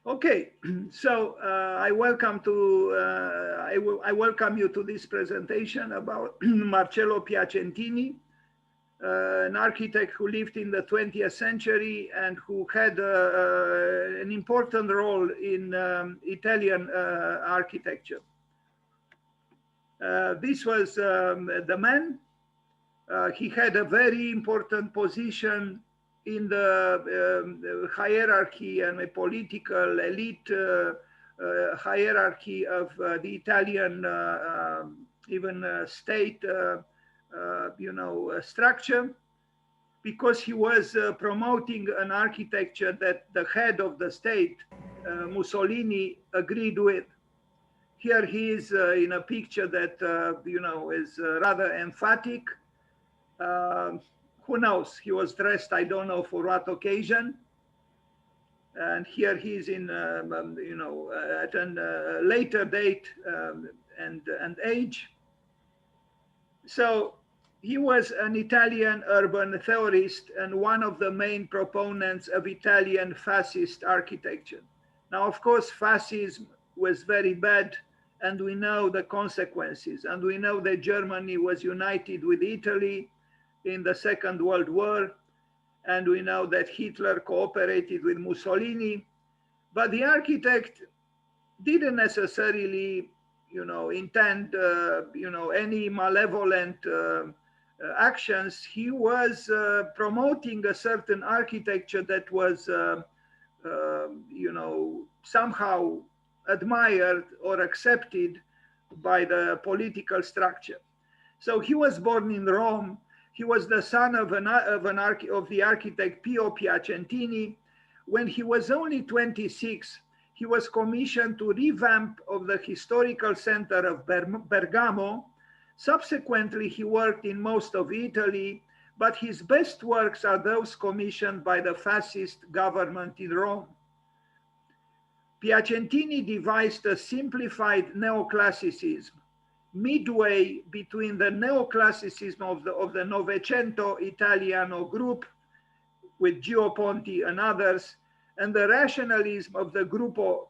Okay, so I welcome you to this presentation about Marcello Piacentini, an architect who lived in the 20th century and who had an important role in Italian architecture. This was the man. He had a very important position in the hierarchy and a political elite hierarchy of the Italian even state, structure, because he was promoting an architecture that the head of the state, Mussolini, agreed with. Here he is in a picture that is rather emphatic. Who knows? He was dressed, I don't know for what occasion. And here he's in, at a later date and age. So he was an Italian urban theorist and one of the main proponents of Italian fascist architecture. Now, of course, fascism was very bad, and we know the consequences. And we know that Germany was united with Italy in the Second World War, and we know that Hitler cooperated with Mussolini, but the architect didn't necessarily, intend, any malevolent actions. He was promoting a certain architecture that was, somehow admired or accepted by the political structure. So he was born in Rome. He was the son of the architect Pio Piacentini. When he was only 26, he was commissioned to revamp of the historical center of Bergamo. Subsequently, he worked in most of Italy, but his best works are those commissioned by the fascist government in Rome. Piacentini devised a simplified neoclassicism, midway between the neoclassicism of the Novecento Italiano group with Gio Ponti and others, and the rationalism of the Gruppo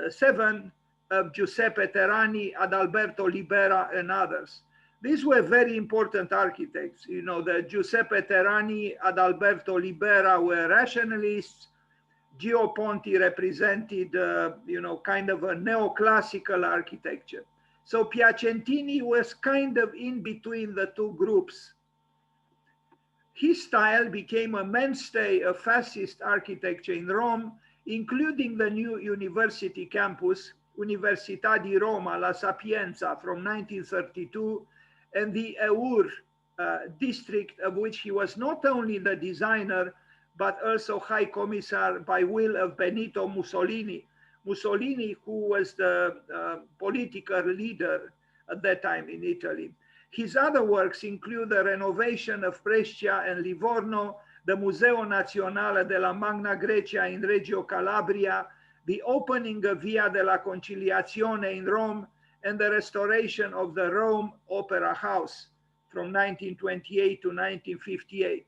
7 of Giuseppe Terrani, Adalberto Libera, and others. These were very important architects. The Giuseppe Terrani, Adalberto Libera were rationalists. Gio Ponti represented, kind of a neoclassical architecture. So Piacentini was kind of in between the two groups. His style became a mainstay of fascist architecture in Rome, including the new university campus, Università di Roma, La Sapienza, from 1932, and the Coeur district, of which he was not only the designer, but also High Commissar by will of Benito Mussolini. Mussolini, who was the political leader at that time in Italy. His other works include the renovation of Brescia and Livorno, the Museo Nazionale della Magna Grecia in Reggio Calabria, the opening of Via della Conciliazione in Rome, and the restoration of the Rome Opera House from 1928 to 1958.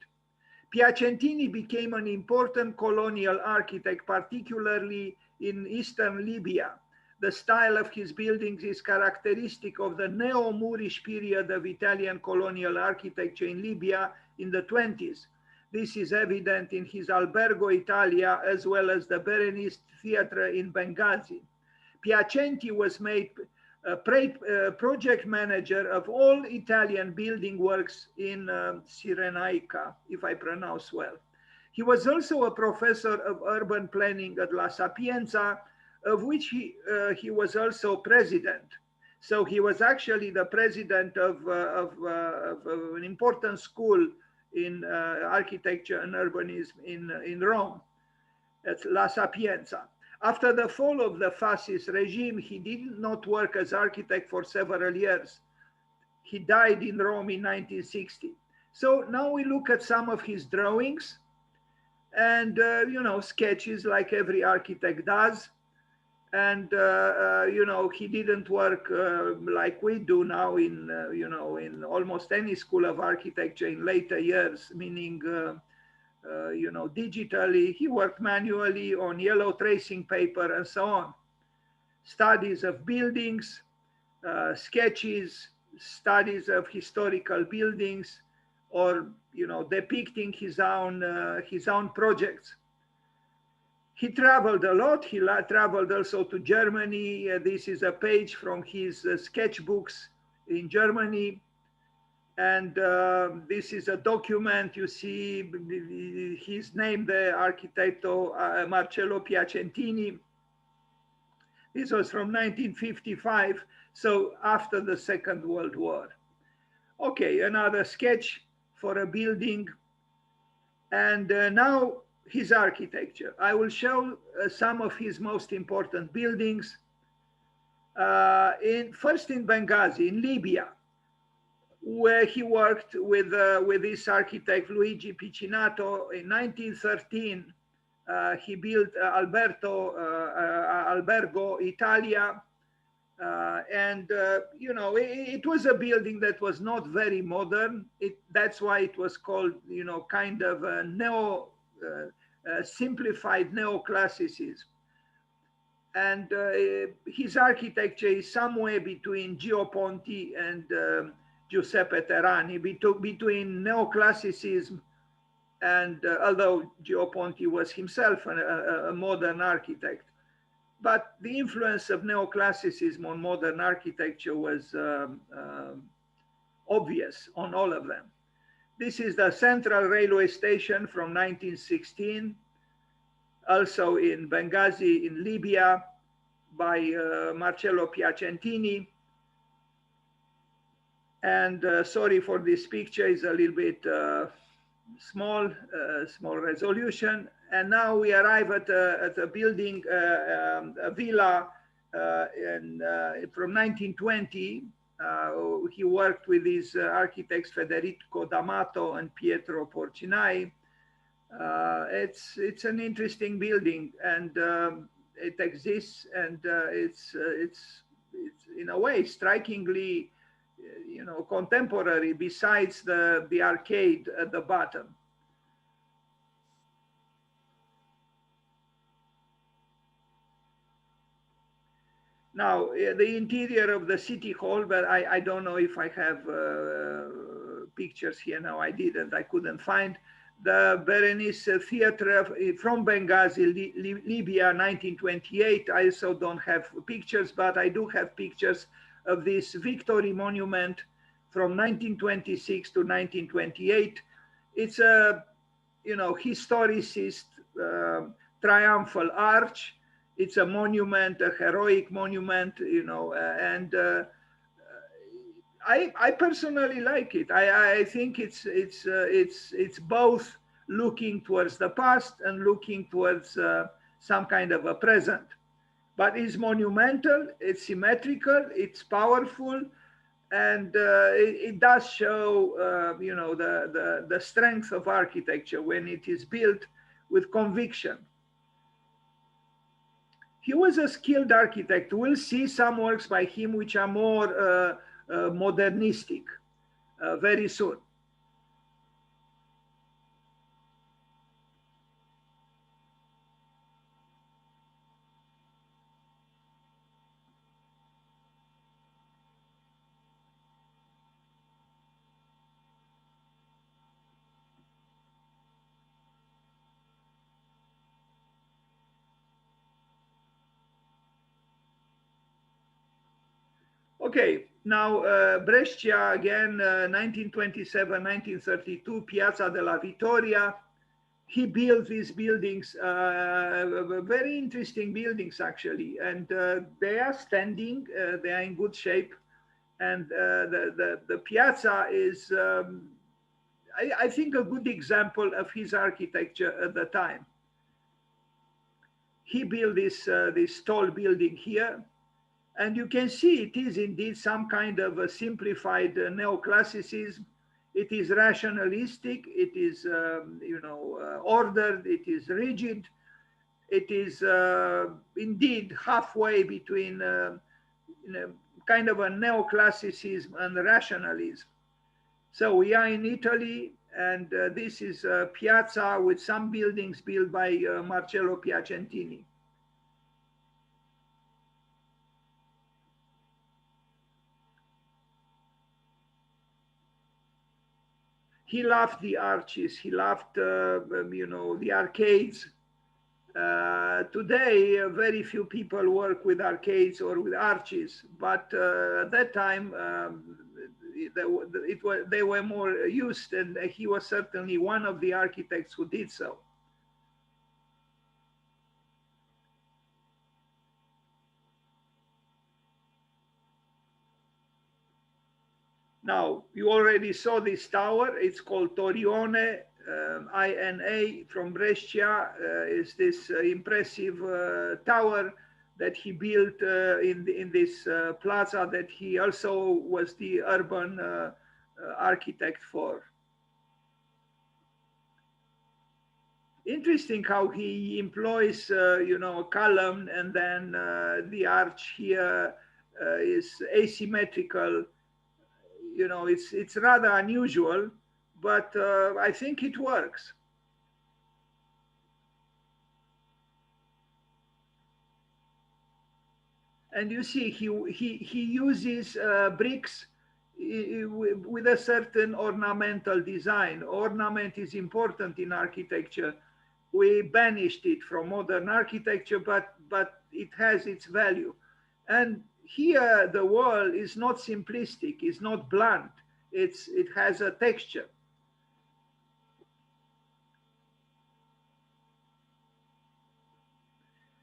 Piacentini became an important colonial architect, particularly in Eastern Libya. The style of his buildings is characteristic of the neo-Moorish period of Italian colonial architecture in Libya in the 20s. This is evident in his Albergo Italia, as well as the Berenice Theatre in Benghazi. Piacentini was made project manager of all Italian building works in Cyrenaica, if I pronounce well. He was also a professor of urban planning at La Sapienza, of which he was also president. So he was actually the president of an important school in architecture and urbanism in Rome, at La Sapienza. After the fall of the fascist regime, he did not work as architect for several years. He died in Rome in 1960. So now we look at some of his drawings and, sketches like every architect does. And, he didn't work like we do now in almost any school of architecture in later years, meaning you know, digitally. He worked manually on yellow tracing paper and so on. Studies of buildings, sketches, studies of historical buildings, or, you know, depicting his own projects. He traveled a lot. He traveled also to Germany. This is a page from his sketchbooks in Germany. And this is a document. You see his name, the Architetto Marcello Piacentini. This was from 1955, so after the Second World War. Okay, another sketch for a building. And now his architecture. I will show some of his most important buildings. First in Benghazi, in Libya, where he worked with this architect Luigi Piccinato. In 1913, he built Albergo Italia. You know, it was a building that was not very modern. That's why it was called, you know, kind of a simplified neoclassicism. And his architecture is somewhere between Gio Ponti and Giuseppe Terrani, between neoclassicism and, although Gio Ponti was himself a modern architect. But the influence of neoclassicism on modern architecture was obvious on all of them. This is the Central Railway Station from 1916, also in Benghazi in Libya by Marcello Piacentini. And sorry for this picture, it's a little bit small resolution. And now we arrive at a building, a villa from 1920. He worked with these architects Federico D'Amato and Pietro Porcinai. It's an interesting building, and it exists, and it's in a way strikingly, you know, contemporary, besides the arcade at the bottom. Now, the interior of the city hall, but I don't know if I have pictures here. No, I didn't. I couldn't find. The Berenice Theatre from Benghazi, Libya, 1928. I also don't have pictures, but I do have pictures of this Victory Monument from 1926 to 1928. It's a, you know, historicist triumphal arch. It's a monument, a heroic monument, you know, and I personally like it. I think it's both looking towards the past and looking towards some kind of a present. But it's monumental, it's symmetrical, it's powerful, and it does show, you know, the strength of architecture when it is built with conviction. He was a skilled architect. We'll see some works by him which are more modernistic very soon. Okay, now Brescia again, 1927, 1932, Piazza della Vitoria. He built these buildings, very interesting buildings actually, and they are standing, they are in good shape. And the piazza is, I think, a good example of his architecture at the time. He built this tall building here. And you can see it is indeed some kind of a simplified neoclassicism. It is rationalistic. It is, you know, ordered. It is rigid. It is indeed halfway between you know, kind of a neoclassicism and rationalism. So we are in Italy, And this is a piazza with some buildings built by Marcello Piacentini. He loved the arches. He loved, you know, the arcades. Today, very few people work with arcades or with arches, but at that time, they were more used, and he was certainly one of the architects who did so. Now, you already saw this tower. It's called Torione, INA, from Brescia. Is this impressive tower that he built in this plaza that he also was the urban architect for. Interesting how he employs, you know, a column, and then the arch here is asymmetrical. You know, it's rather unusual, but I think it works. And you see, he uses bricks with a certain ornamental design. Ornament is important in architecture. We banished it from modern architecture, but it has its value. And here the wall is not simplistic, it's not blunt, it has a texture.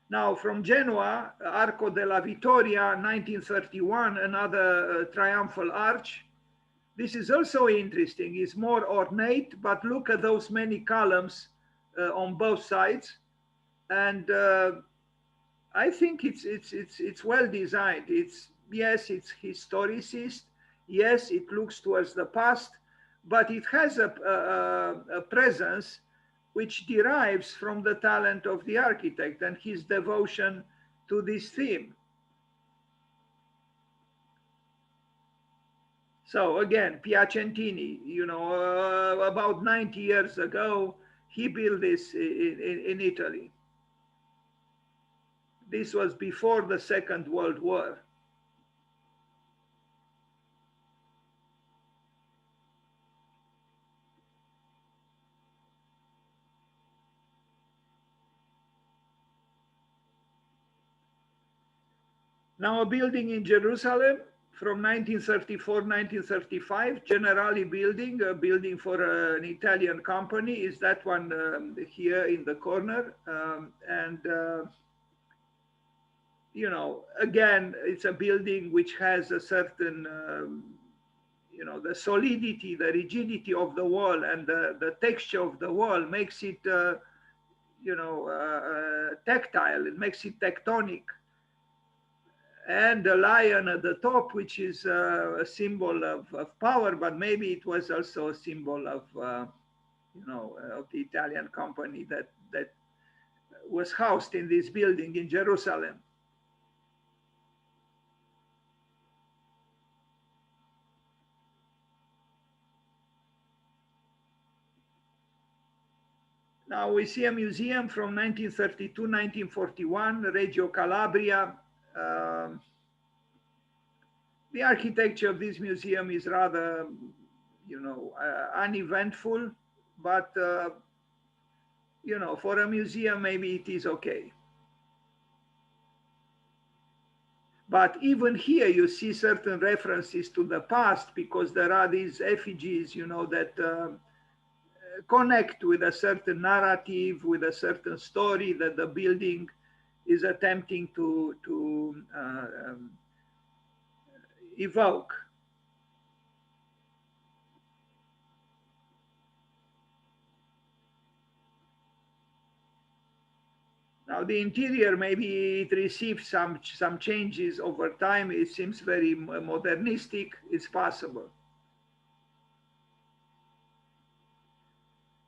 Now from Genoa, Arco della Vittoria, 1931, another triumphal arch. This is also interesting, it's more ornate, but look at those many columns on both sides. And I think it's well designed. Yes, it's historicist. Yes, it looks towards the past, but it has a presence which derives from the talent of the architect and his devotion to this theme. So again, Piacentini, you know, about 90 years ago, he built this in Italy. This was before the Second World War. Now a building in Jerusalem from 1934-1935, Generali building, a building for an Italian company, is that one here in the corner. You know, again, it's a building which has a certain, you know, the solidity, the rigidity of the wall and the texture of the wall makes it, you know, tactile, it makes it tectonic. And the lion at the top, which is a symbol of power, but maybe it was also a symbol of, you know, of the Italian company that was housed in this building in Jerusalem. Now we see a museum from 1932-1941, Reggio Calabria. The architecture of this museum is rather, you know, uneventful, but, you know, for a museum, maybe it is okay. But even here, you see certain references to the past because there are these effigies, you know, that connect with a certain narrative, with a certain story that the building is attempting to evoke. Now the interior, maybe it received some changes over time. It seems very modernistic. It's possible.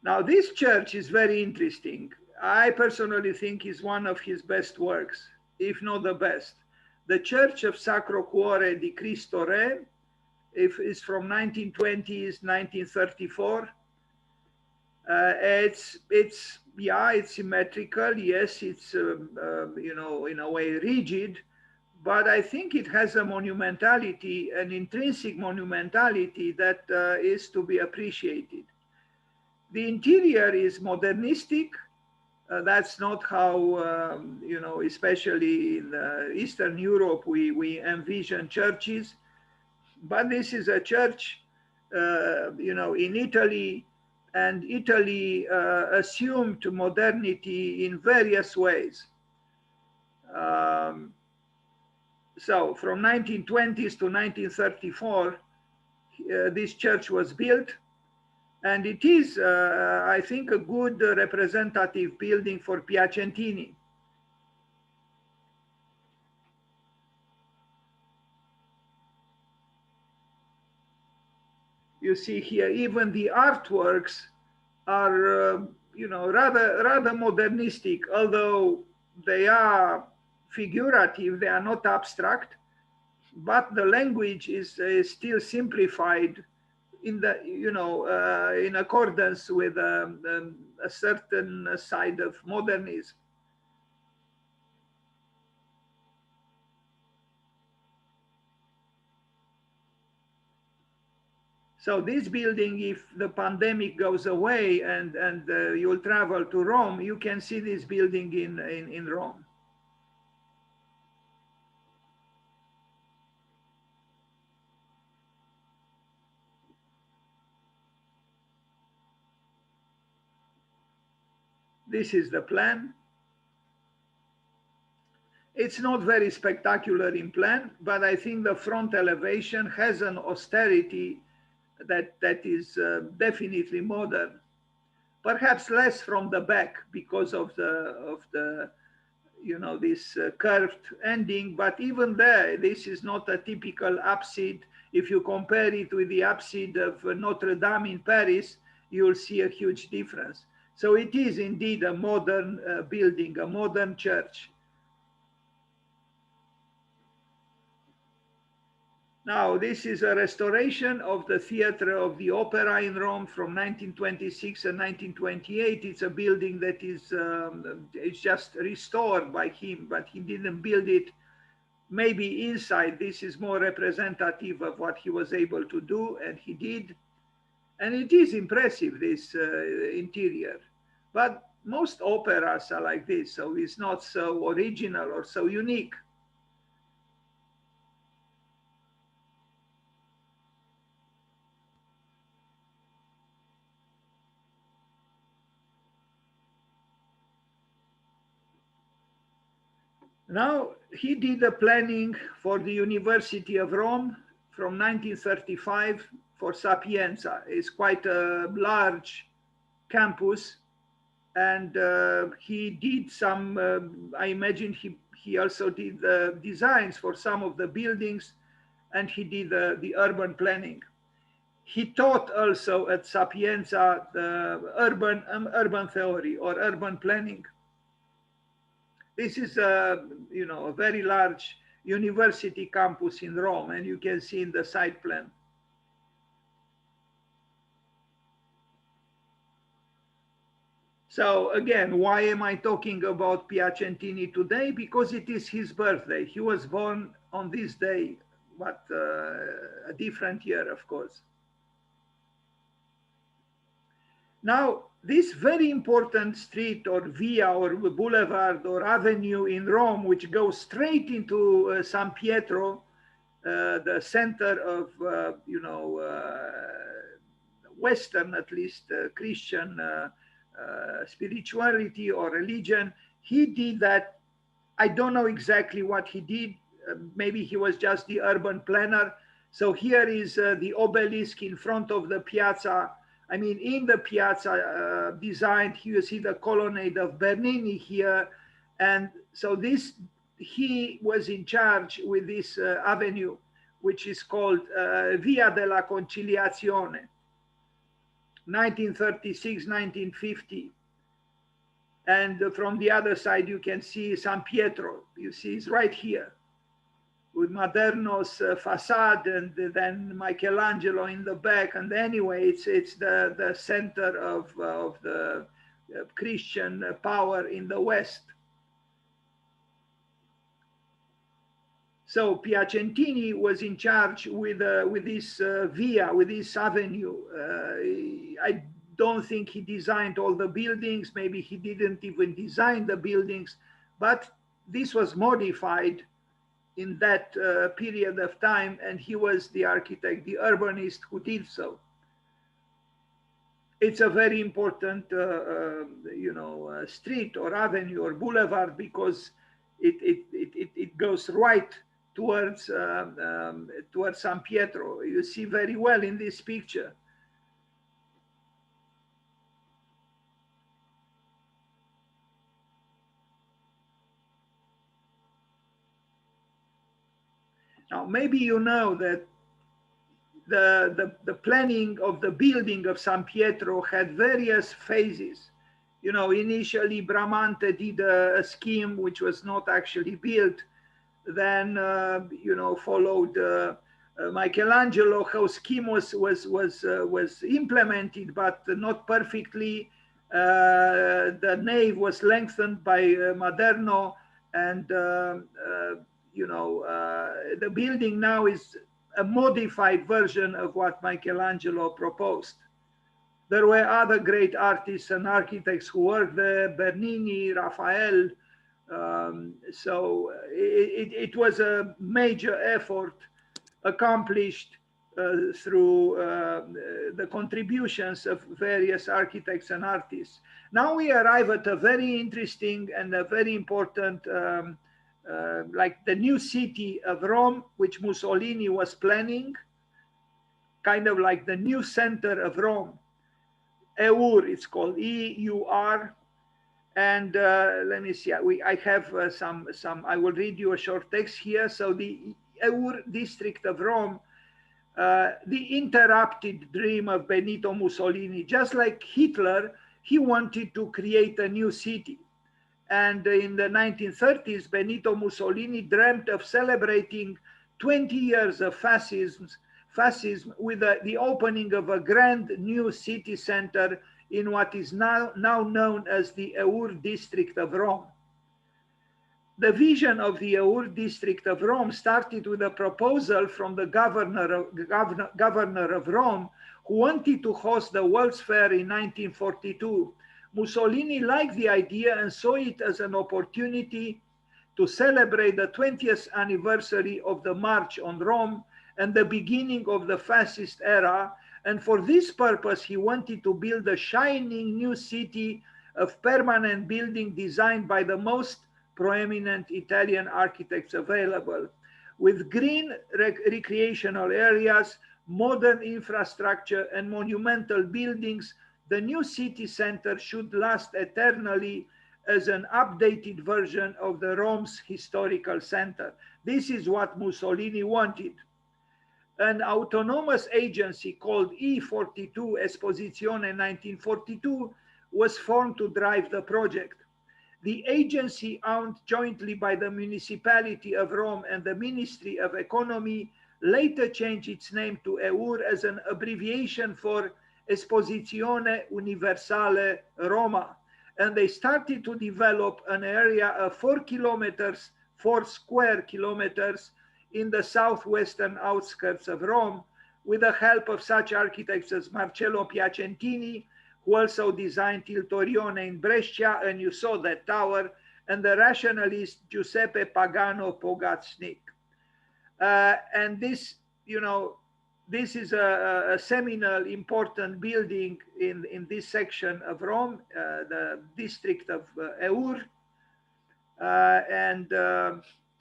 Now this church is very interesting. I personally think is one of his best works, if not the best. The Church of Sacro Cuore di Cristo Re is from 1920s, 1934. Yeah, it's symmetrical. Yes, it's you know, in a way rigid, but I think it has a monumentality, an intrinsic monumentality that is to be appreciated. The interior is modernistic. That's not how, you know, especially in Eastern Europe, we envision churches. But this is a church, you know, in Italy, and Italy assumed modernity in various ways. Um, so from 1920s to 1934, this church was built. And it is, I think, a good representative building for Piacentini. You see here, even the artworks are, you know, rather modernistic, although they are figurative, they are not abstract, but the language is still simplified in the, you know, in accordance with a certain side of modernism. So this building, if the pandemic goes away and you'll travel to Rome, you can see this building in Rome. This is the plan. It's not very spectacular in plan, but I think the front elevation has an austerity that is definitely modern. Perhaps less from the back because of the you know, this curved ending, but even there, this is not a typical apside. If you compare it with the apside of Notre Dame in Paris, you'll see a huge difference. So it is indeed a modern building, a modern church. Now, this is a restoration of the Theatre of the Opera in Rome from 1926 and 1928. It's a building that is it's just restored by him, but he didn't build it. Maybe inside, this is more representative of what he was able to do, and he did. And it is impressive, this interior. But most operas are like this, so it's not so original or so unique. Now, he did the planning for the University of Rome from 1935 for Sapienza. It's quite a large campus. And he did some, I imagine he also did the designs for some of the buildings, and he did the urban planning. He taught also at Sapienza the urban theory or urban planning. This is a, you know, a very large university campus in Rome, and you can see in the site plan. So again, why am I talking about Piacentini today? Because it is his birthday. He was born on this day, but a different year, of course. Now, this very important street or via or boulevard or avenue in Rome, which goes straight into San Pietro, the center of, you know, Western, at least, Christian spirituality or religion. He did that. I don't know exactly what he did. Maybe he was just the urban planner. So here is the obelisk in front of the piazza. I mean, in the piazza designed, you see the colonnade of Bernini here. And so this, he was in charge with this avenue, which is called Via della Conciliazione, 1936, 1950. And from the other side, you can see San Pietro. You see, it's right here. with Maderno's facade, and then Michelangelo in the back. And anyway, it's the center of the Christian power in the West. So Piacentini was in charge with this via, with this avenue. I don't think he designed all the buildings. Maybe he didn't even design the buildings, but this was modified in that period of time, and he was the architect, the urbanist who did so. It's a very important, street or avenue or boulevard, because it goes right towards San Pietro. You see very well in this picture. Now, maybe you know that the planning of the building of San Pietro had various phases. You know, initially Bramante did a scheme which was not actually built. Then, followed Michelangelo, whose scheme was implemented, but not perfectly. The nave was lengthened by Maderno, and the building now is a modified version of what Michelangelo proposed. There were other great artists and architects who worked there, Bernini, Raphael. So it was a major effort accomplished through the contributions of various architects and artists. Now we arrive at a very interesting and a very important like the new city of Rome, which Mussolini was planning, kind of like the new center of Rome. Eur, it's called E-U-R. And let me see, I have some, I will read you a short text here. So the Eur district of Rome, the interrupted dream of Benito Mussolini, just like Hitler, he wanted to create a new city. And in the 1930s, Benito Mussolini dreamt of celebrating 20 years of fascism with the opening of a grand new city center in what is now known as the Eur district of Rome. The vision of the Eur district of Rome started with a proposal from the governor of Rome, who wanted to host the World's Fair in 1942. Mussolini liked the idea and saw it as an opportunity to celebrate the 20th anniversary of the March on Rome and the beginning of the fascist era. And for this purpose, he wanted to build a shining new city of permanent building designed by the most prominent Italian architects available, with green recreational areas, modern infrastructure, and monumental buildings. The new city center should last eternally as an updated version of the Rome's historical center. This is what Mussolini wanted. An autonomous agency called E42, Esposizione 1942, was formed to drive the project. The agency, owned jointly by the municipality of Rome and the Ministry of Economy, later changed its name to EUR as an abbreviation for Esposizione Universale Roma, and they started to develop an area of 4 square kilometers in the southwestern outskirts of Rome, with the help of such architects as Marcello Piacentini, who also designed Il Torione in Brescia, and you saw that tower, and the rationalist Giuseppe Pagano Pogacnik. And this, this is a seminal important building in this section of Rome, the district of Eur.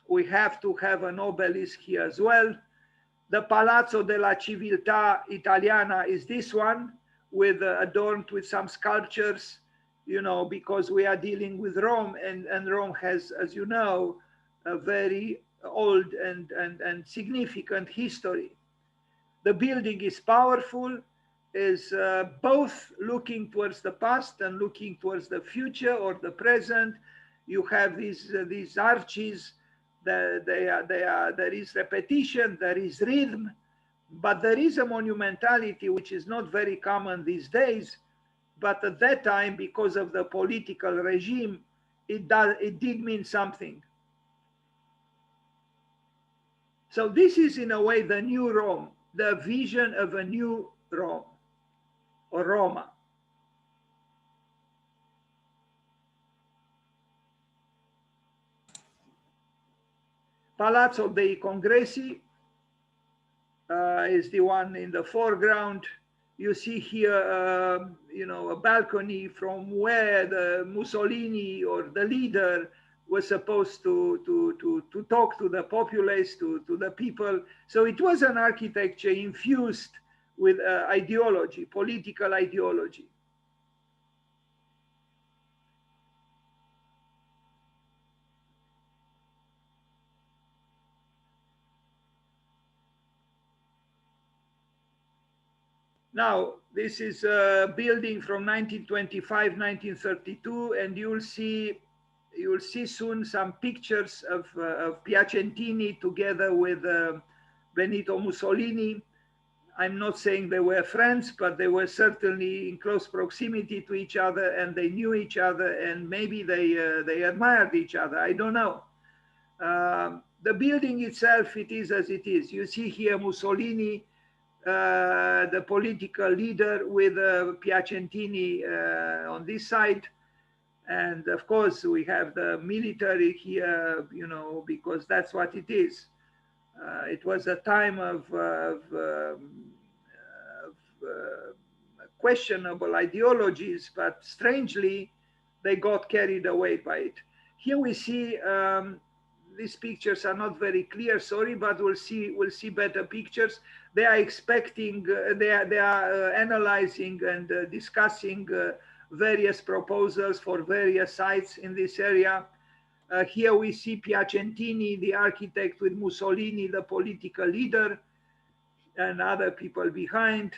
We have to have an obelisk here as well. The Palazzo della Civiltà Italiana is this one, adorned with some sculptures, because we are dealing with Rome, and Rome has, as you know, a very old and significant history. The building is powerful, is both looking towards the past and looking towards the future or the present. You have these arches, There is repetition, there is rhythm, but there is a monumentality which is not very common these days. But at that time, because of the political regime, it did mean something. So this is in a way the new Rome, the vision of a new Rome or Roma. Palazzo dei Congressi is the one in the foreground. You see here, a balcony from where the Mussolini or the leader was supposed to talk to the populace, to the people. So it was an architecture infused with ideology, political ideology. Now, this is a building from 1925, 1932, and you'll see soon some pictures of Piacentini together with Benito Mussolini. I'm not saying they were friends, but they were certainly in close proximity to each other, and they knew each other, and maybe they admired each other. I don't know. The building itself, it is as it is. You see here Mussolini, the political leader, with Piacentini on this side. And of course, we have the military here, because that's what it is. It was a time of questionable ideologies, but strangely, they got carried away by it. Here we see, these pictures are not very clear, sorry, but we'll see better pictures. They are expecting, they are analyzing and discussing various proposals for various sites in this area. Here we see Piacentini, the architect, with Mussolini, the political leader, and other people behind.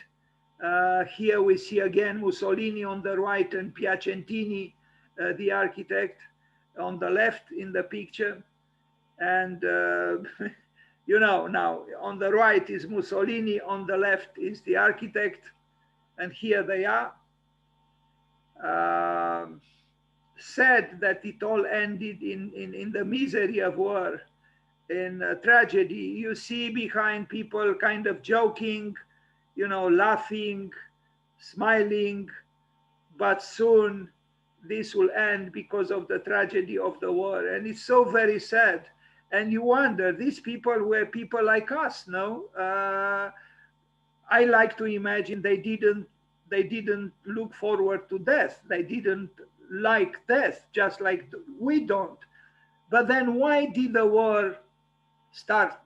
Here we see again Mussolini on the right and Piacentini, the architect, on the left in the picture. And, now on the right is Mussolini, on the left is the architect, and here they are. Sad that it all ended in the misery of war, in tragedy. You see behind people kind of joking, laughing, smiling, but soon this will end because of the tragedy of the war. And it's so very sad. And you wonder, these people were people like us, no? I like to imagine they didn't look forward to death. They didn't like death, just like we don't. But then why did the war start?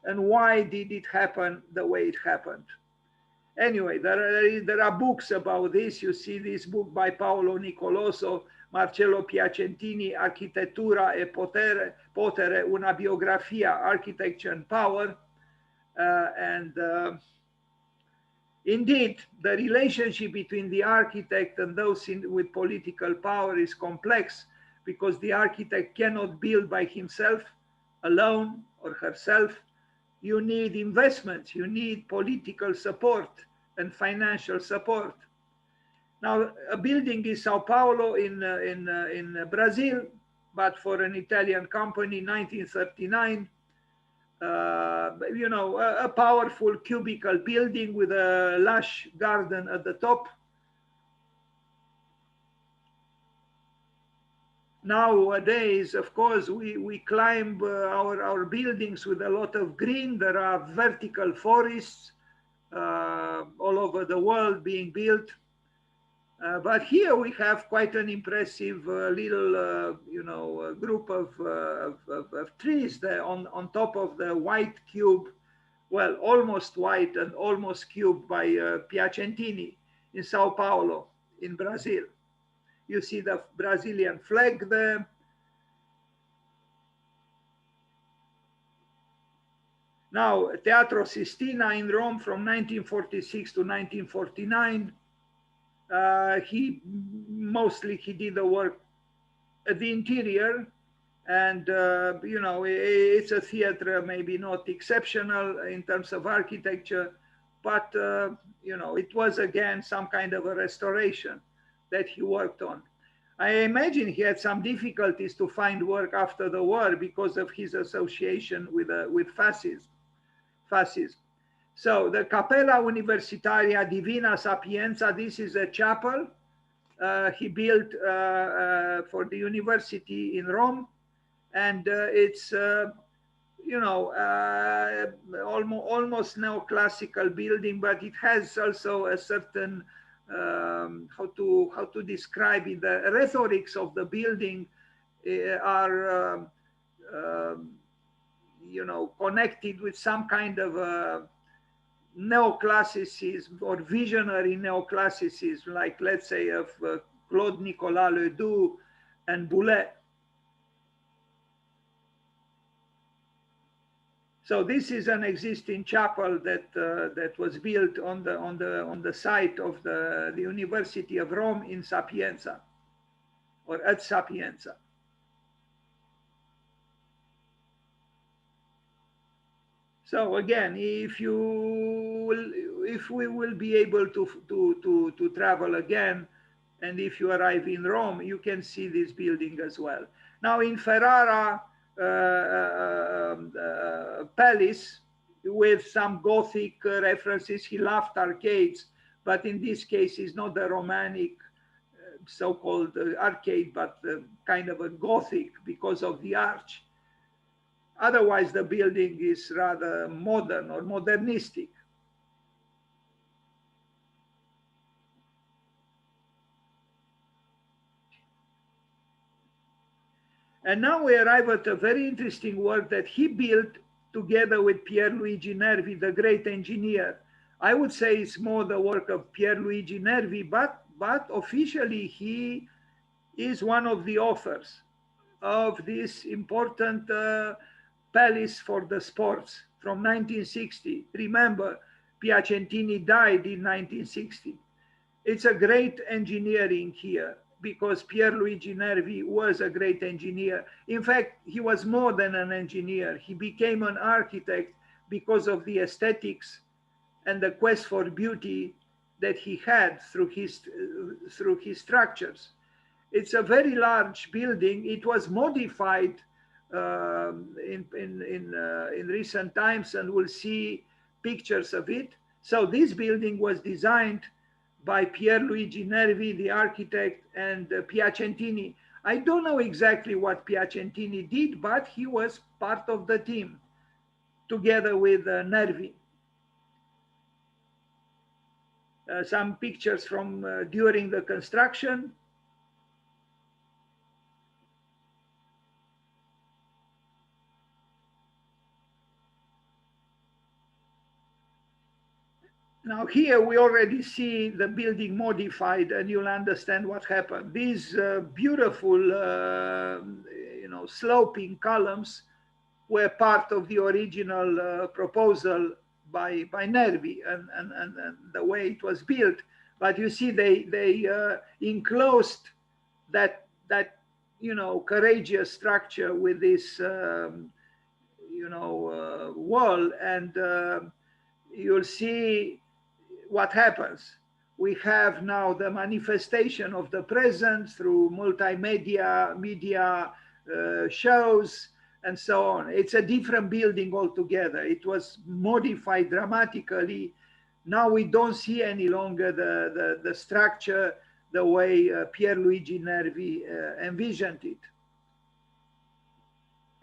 And why did it happen the way it happened? Anyway, there are books about this. You see this book by Paolo Nicoloso, Marcello Piacentini, Architettura e Potere, una biografia, Architecture and Power. Indeed, the relationship between the architect and those with political power is complex, because the architect cannot build by himself, alone, or herself. You need investments, you need political support and financial support. Now, a building in Sao Paulo in Brazil, but for an Italian company, 1939. A powerful cubical building with a lush garden at the top. Nowadays, of course, we climb our buildings with a lot of green. There are vertical forests all over the world being built. But here we have quite an impressive little, group of trees there on top of the white cube, well, almost white and almost cube by Piacentini in Sao Paulo, in Brazil. You see the Brazilian flag there. Now, Teatro Sistina in Rome from 1946 to 1949. He did the work at the interior, And, you know, it's a theater, maybe not exceptional in terms of architecture, but, you know, it was again some kind of a restoration that he worked on. I imagine he had some difficulties to find work after the war because of his association with fascism. Fascism. So the Capella Universitaria Divina Sapienza, this is a chapel he built for the university in Rome, and it's you know almost neoclassical building, but it has also a certain how to describe it. The rhetorics of the building are you know connected with some kind of neoclassicism or visionary neoclassicism, like let's say of Claude Nicolas Ledoux and Boulez. So this is an existing chapel that that was built on the site of the University of Rome in Sapienza, or at Sapienza. So again, if we will be able to travel again, and if you arrive in Rome, you can see this building as well. Now in Ferrara Palace, with some Gothic references, he loved arcades, but in this case, it's not the Romantic so-called arcade, but kind of a Gothic because of the arch. Otherwise, the building is rather modern or modernistic. And now we arrive at a very interesting work that he built together with Pierluigi Nervi, the great engineer. I would say it's more the work of Pierluigi Nervi, but officially he is one of the authors of this important palace for the sports from 1960. Remember, Piacentini died in 1960. It's a great engineering here because Pierluigi Nervi was a great engineer. In fact, he was more than an engineer. He became an architect because of the aesthetics and the quest for beauty that he had through his structures. It's a very large building. It was modified in recent times, and we'll see pictures of it. So this building was designed by Pierluigi Nervi, the architect, and Piacentini. I don't know exactly what Piacentini did, but he was part of the team together with Nervi. Some pictures from during the construction. Now here we already see the building modified, and you'll understand what happened. These beautiful, you know, sloping columns were part of the original proposal by Nervi and the way it was built. But you see, they enclosed that you know courageous structure with this you know wall, and you'll see what happens. We have now the manifestation of the present through multimedia, media shows, and so on. It's a different building altogether. It was modified dramatically. Now we don't see any longer the structure the way Pierluigi Nervi envisioned it.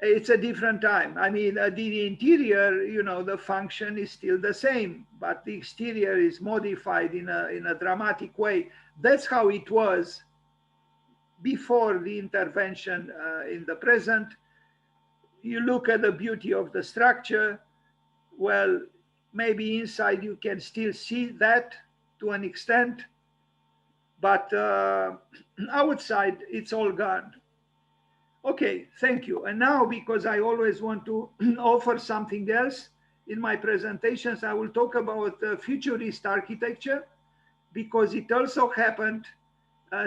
It's a different time. I mean, the interior, you know, the function is still the same, but the exterior is modified in a dramatic way. That's how it was before the intervention in the present. You look at the beauty of the structure. Well, maybe inside you can still see that to an extent, but outside it's all gone. Okay, thank you. And now, because I always want to offer something else in my presentations, I will talk about futurist architecture, because it also happened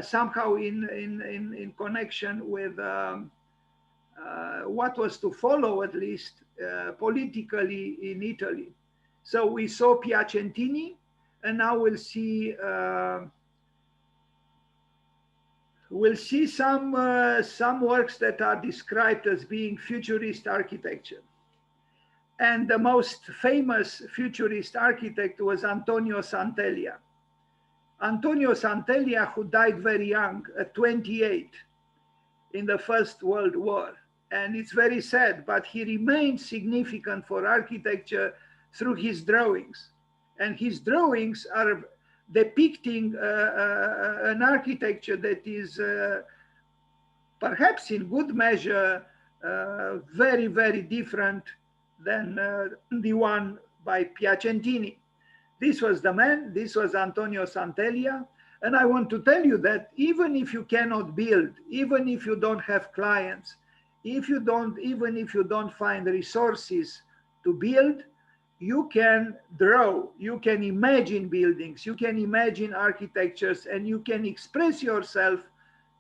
somehow in connection with what was to follow, at least politically, in Italy. So we saw Piacentini, and now we'll see some works that are described as being futurist architecture. And the most famous futurist architect was Antonio Santellia. Antonio Santellia, who died very young, at 28, in the First World War. And it's very sad, but he remained significant for architecture through his drawings. And his drawings are depicting an architecture that is perhaps in good measure very, very different than the one by Piacentini. This was the man, this was Antonio Santellia. And I want to tell you that even if you cannot build, even if you don't have clients, even if you don't find resources to build, you can draw, you can imagine buildings, you can imagine architectures, and you can express yourself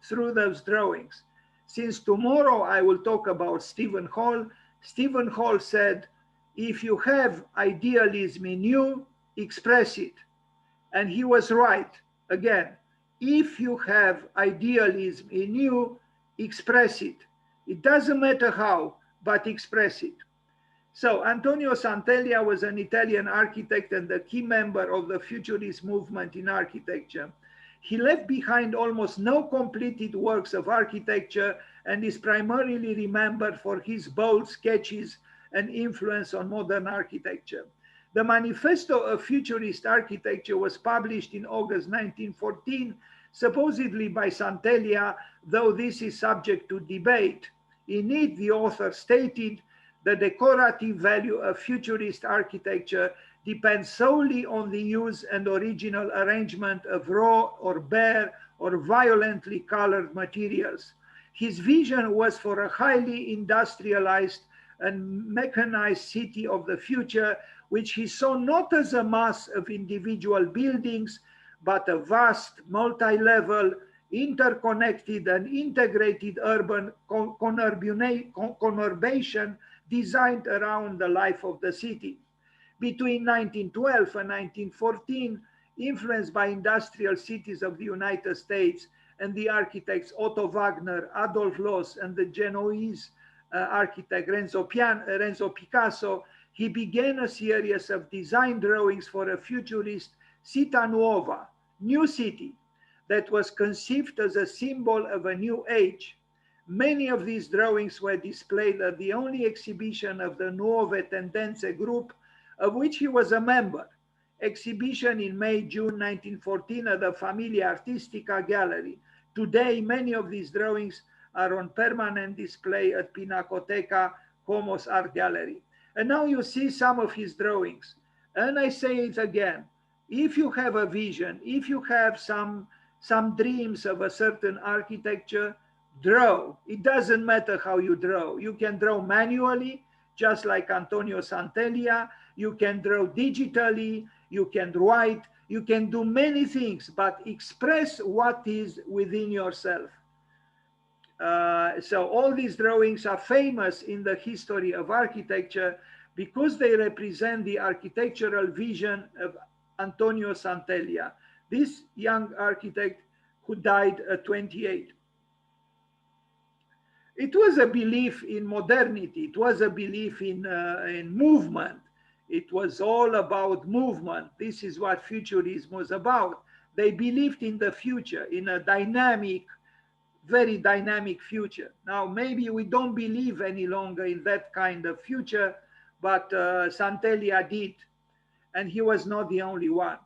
through those drawings. Since tomorrow I will talk about Stephen Hall. Stephen Hall said, if you have idealism in you, express it. And he was right. Again, if you have idealism in you, express it. It doesn't matter how, but express it. So Antonio Santellia was an Italian architect and a key member of the Futurist movement in architecture. He left behind almost no completed works of architecture and is primarily remembered for his bold sketches and influence on modern architecture. The Manifesto of Futurist Architecture was published in August 1914, supposedly by Santellia, though this is subject to debate. In it, the author stated, the decorative value of futurist architecture depends solely on the use and original arrangement of raw or bare or violently colored materials. His vision was for a highly industrialized and mechanized city of the future, which he saw not as a mass of individual buildings, but a vast, multi-level, interconnected and integrated urban conurbation designed around the life of the city. Between 1912 and 1914, influenced by industrial cities of the United States and the architects Otto Wagner, Adolf Loos, and the Genoese architect Renzo Picasso, he began a series of design drawings for a futurist Città Nuova, new city, that was conceived as a symbol of a new age. Many of these drawings were displayed at the only exhibition of the Nuove Tendenze group, of which he was a member. Exhibition in May-June 1914 at the Famiglia Artistica Gallery. Today, many of these drawings are on permanent display at Pinacoteca Como's Art Gallery. And now you see some of his drawings. And I say it again, if you have a vision, if you have some dreams of a certain architecture, draw. It doesn't matter how you draw. You can draw manually, just like Antonio Santellia. You can draw digitally. You can write. You can do many things, but express what is within yourself. So all these drawings are famous in the history of architecture because they represent the architectural vision of Antonio Santellia, this young architect who died at 28. It was a belief in modernity. It was a belief in movement. It was all about movement. This is what Futurism was about. They believed in the future, in a dynamic, very dynamic future. Now, maybe we don't believe any longer in that kind of future, but Santellia did, and he was not the only one.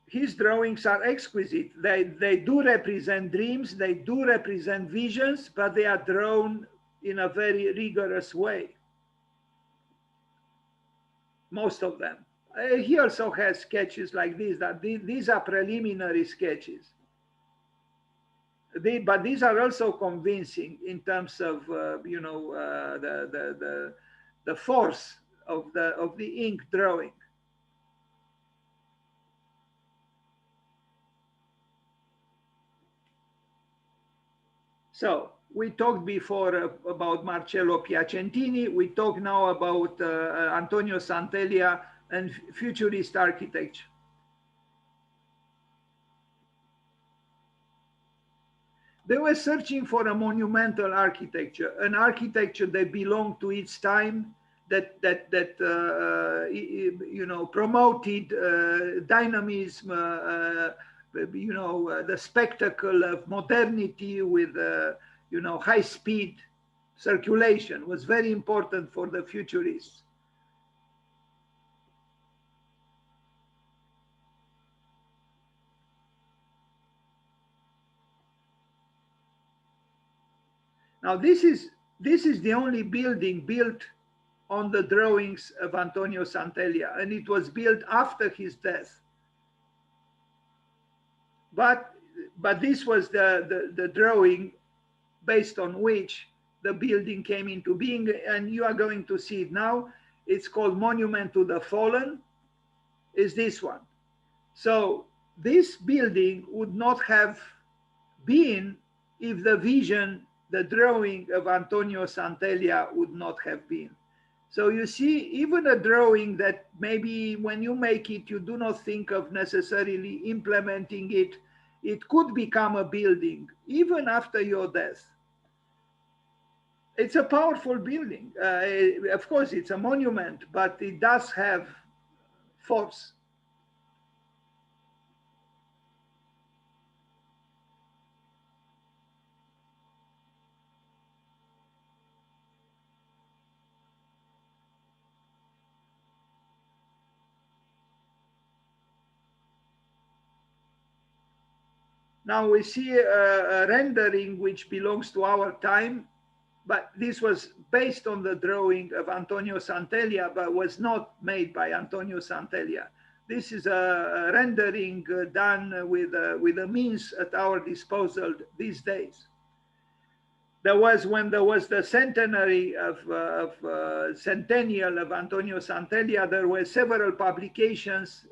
His drawings are exquisite. They do represent dreams, they do represent visions, but they are drawn in a very rigorous way. Most of them. He also has sketches like this, that these are preliminary sketches. But these are also convincing in terms of, the force of the ink drawing. So we talked before about Marcello Piacentini. We talk now about Antonio Santellia and futurist architecture. They were searching for a monumental architecture, an architecture that belonged to its time, that you know, promoted dynamism, you know, the spectacle of modernity with you know, high speed circulation was very important for the futurists. Now this is the only building built on the drawings of Antonio Santellia, and it was built after his death. But this was the drawing based on which the building came into being, and you are going to see it now. It's called Monument to the Fallen, is this one. So this building would not have been if the vision, the drawing of Antonio Santellia would not have been. So you see, even a drawing that maybe when you make it, you do not think of necessarily implementing it, it could become a building, even after your death. It's a powerful building. Of course, it's a monument, but it does have force. Now we see a rendering which belongs to our time, but this was based on the drawing of Antonio Santellia, but was not made by Antonio Santellia. This is a rendering done with the means at our disposal these days. There was, when there was the centenary of centennial of Antonio Santellia, there were several publications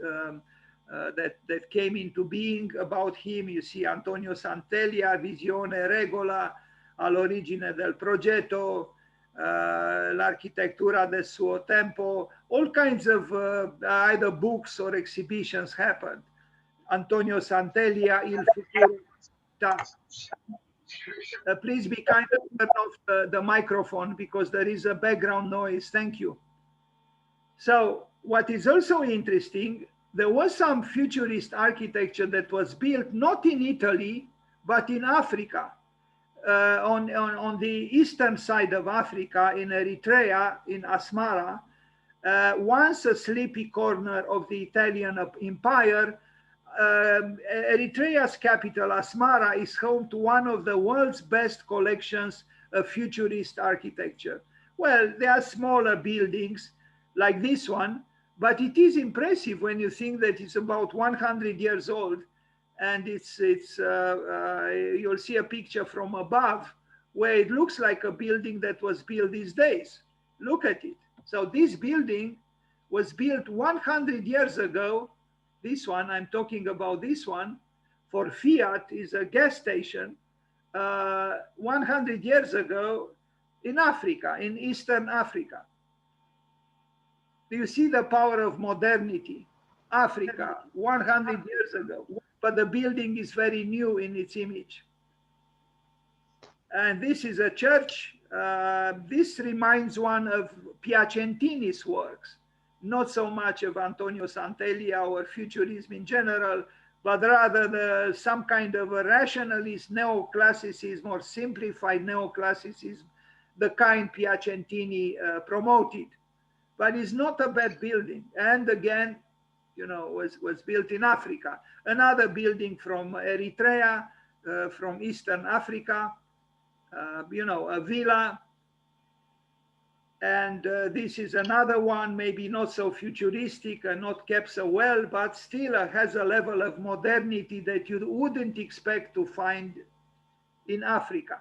that came into being about him. You see Antonio Santellia, Visione Regola, all'origine del progetto, l'architettura del suo tempo, all kinds of either books or exhibitions happened. Antonio Santellia, Il futuro. Please be kind to turn off the microphone because there is a background noise. Thank you. So what is also interesting, there was some futurist architecture that was built not in Italy, but in Africa, on the eastern side of Africa, in Eritrea, in Asmara, once a sleepy corner of the Italian empire. Eritrea's capital, Asmara, is home to one of the world's best collections of futurist architecture. Well, there are smaller buildings like this one, but it is impressive when you think that it's about 100 years old, and you'll see a picture from above where it looks like a building that was built these days. Look at it. So this building was built 100 years ago. This one, I'm talking about this one, for Fiat, is a gas station 100 years ago in Africa, in Eastern Africa. Do you see the power of modernity? Africa, 100 years ago, but the building is very new in its image. And this is a church. This reminds one of Piacentini's works. Not so much of Antonio Santellia or futurism in general, but rather some kind of a rationalist neoclassicism or simplified neoclassicism, the kind Piacentini promoted. But it's not a bad building. And again, you know, was built in Africa. Another building from Eritrea, from Eastern Africa, you know, a villa. And this is another one, maybe not so futuristic and not kept so well, but still has a level of modernity that you wouldn't expect to find in Africa.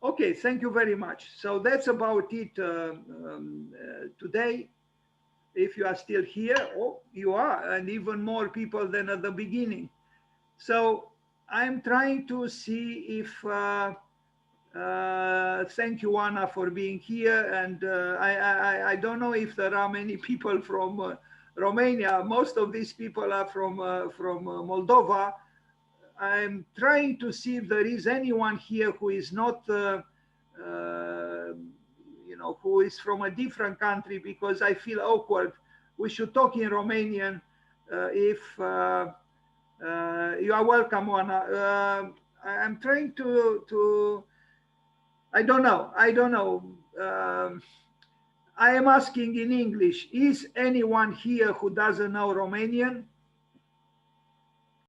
Okay, thank you very much. So that's about it today. If you are still here, oh, you are, and even more people than at the beginning. So I'm trying to see if Thank you, Anna, for being here. And I don't know if there are many people from Romania. Most of these people are from Moldova. I'm trying to see if there is anyone here who is not, you know, who is from a different country, because I feel awkward. We should talk in Romanian. If you are welcome, Anna. I'm trying to. I don't know. I don't know. I am asking in English. Is anyone here who doesn't know Romanian?